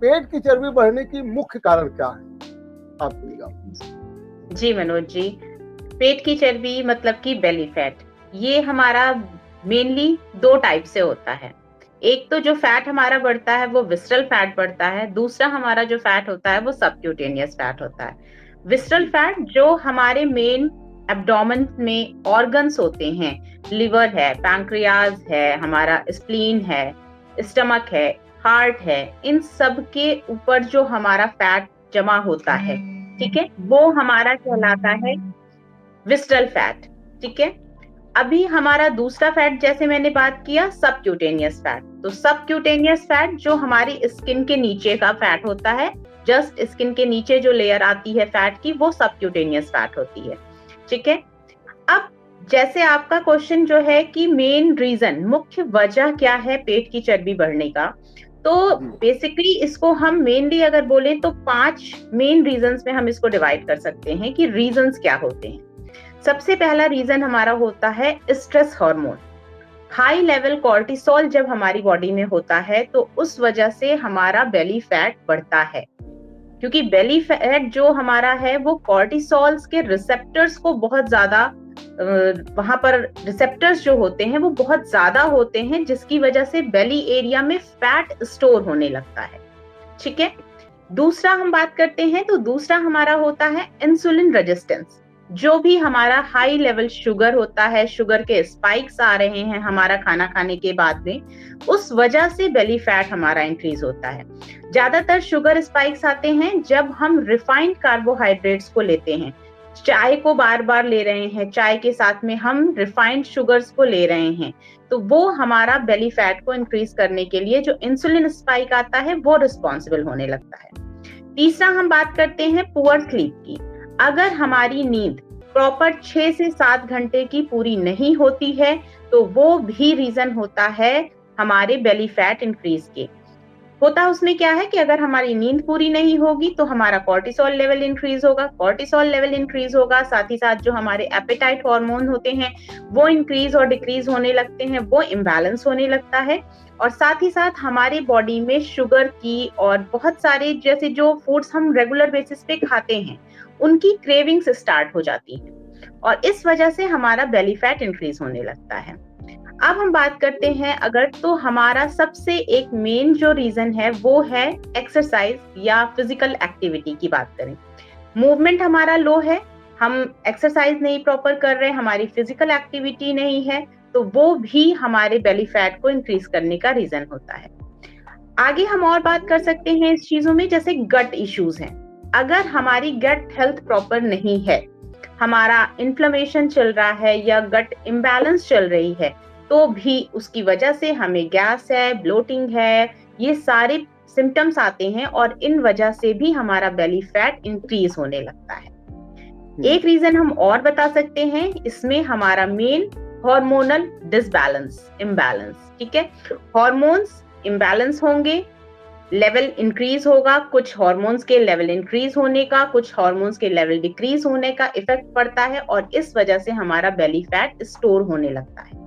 पेट की चर्बी बढ़ने की मुख्य कारण क्या है आपकी निगाह में? जी मनोज जी, पेट की चर्बी मतलब कि बेली फैट, ये हमारा मेनली दो टाइप से होता है। एक तो जो फैट हमारा बढ़ता है वो विस्रल फैट बढ़ता है, दूसरा हमारा जो फैट होता है वो सबक्यूटेनियस फैट होता है। विस्रल फैट जो हमारे मेन एब्डोमेन में ऑर्गन्स होते हैं, लिवर है, पैंक्रियाज है, हमारा स्प्लीन है, स्टमक है, हार्ट है, इन सब के ऊपर जो हमारा फैट जमा होता है, ठीक है, वो हमारा कहलाता है विस्रल फैट। ठीक है, अभी हमारा दूसरा फैट जैसे मैंने बात किया सबक्यूटेनियस फैट, तो सबक्यूटेनियस फैट जो हमारी स्किन के नीचे का फैट होता है, जस्ट स्किन के नीचे जो लेयर आती है फैट की, वो सबक्यूटेनियस फैट होती है। ठीक है, अब जैसे आपका क्वेश्चन जो है कि मेन रीजन, मुख्य वजह क्या है पेट की चर्बी बढ़ने का, तो बेसिकली इसको हम मेनली अगर बोलें तो 5 मेन रीजंस में हम इसको डिवाइड कर सकते हैं कि रीजंस क्या होते हैं। सबसे पहला रीजन हमारा होता है stress hormone. High level cortisol जब हमारी बॉडी में होता है तो उस वजह से हमारा बेली फैट बढ़ता है, क्योंकि बेली फैट जो हमारा है वो कॉर्टिसोल्स के रिसेप्टर्स को बहुत ज्यादा, वहां पर रिसेप्टर्स जो होते हैं वो बहुत ज्यादा होते हैं, जिसकी वजह से बेली एरिया में फैट स्टोर होने लगता है। ठीक है, दूसरा हम बात करते हैं तो दूसरा हमारा होता है इंसुलिन रेजिस्टेंस। जो भी हमारा हाई लेवल शुगर होता है, शुगर के स्पाइक्स आ रहे हैं हमारा खाना खाने के बाद में, उस वजह से बेली फैट हमारा इंक्रीज होता है। ज्यादातर शुगर स्पाइक्स आते हैं जब हम रिफाइंड कार्बोहाइड्रेट्स को लेते हैं, चाय को बार बार ले रहे हैं, चाय के साथ में हम रिफाइंड शुगर्स को ले रहे हैं, तो वो हमारा बेली फैट को इंक्रीज करने के लिए जो इंसुलिन स्पाइक आता है वो रिस्पॉन्सिबल होने लगता है। तीसरा हम बात करते हैं पुअर स्लीप की। अगर हमारी नींद प्रॉपर 6 से 7 घंटे की पूरी नहीं होती है तो वो भी रीजन होता है हमारे बेली फैट इंक्रीज के। होता उसमें क्या है कि अगर हमारी नींद पूरी नहीं होगी तो हमारा कॉर्टिसोल लेवल इंक्रीज होगा, कॉर्टिसोल लेवल इंक्रीज होगा, साथ ही साथ जो हमारे एपेटाइट हार्मोन होते हैं वो इंक्रीज और डिक्रीज होने लगते हैं, वो इम्बैलेंस होने लगता है, और साथ ही साथ हमारे बॉडी में शुगर की और बहुत सारे जैसे जो फूड्स हम रेगुलर बेसिस पे खाते हैं उनकी क्रेविंग्स स्टार्ट हो जाती है, और इस वजह से हमारा बेली फैट इंक्रीज होने लगता है। अब हम बात करते हैं अगर, तो हमारा सबसे एक मेन जो रीजन है वो है एक्सरसाइज या फिजिकल एक्टिविटी की बात करें। मूवमेंट हमारा लो है, हम एक्सरसाइज नहीं प्रॉपर कर रहे, हमारी फिजिकल एक्टिविटी नहीं है, तो वो भी हमारे बेली फैट को इंक्रीज करने का रीजन होता है। आगे हम और बात कर सकते हैं इस चीजों में, जैसे गट इश्यूज हैं। अगर हमारी गट हेल्थ प्रॉपर नहीं है, हमारा इन्फ्लेमेशन चल रहा है या गट इम्बैलेंस चल रही है, तो भी उसकी वजह से हमें गैस है, ब्लोटिंग है, ये सारे सिम्टम्स आते हैं, और इन वजह से भी हमारा बेली फैट इंक्रीज होने लगता है। एक रीजन हम और बता सकते हैं इसमें, हमारा मेन हार्मोनल डिसबैलेंस, इम्बैलेंस। ठीक है, हार्मोन्स इम्बैलेंस होंगे, लेवल इंक्रीज होगा, कुछ हार्मोन्स के लेवल इंक्रीज होने का, कुछ हार्मोन्स के लेवल डिक्रीज होने का इफेक्ट पड़ता है, और इस वजह से हमारा बेली फैट स्टोर होने लगता है।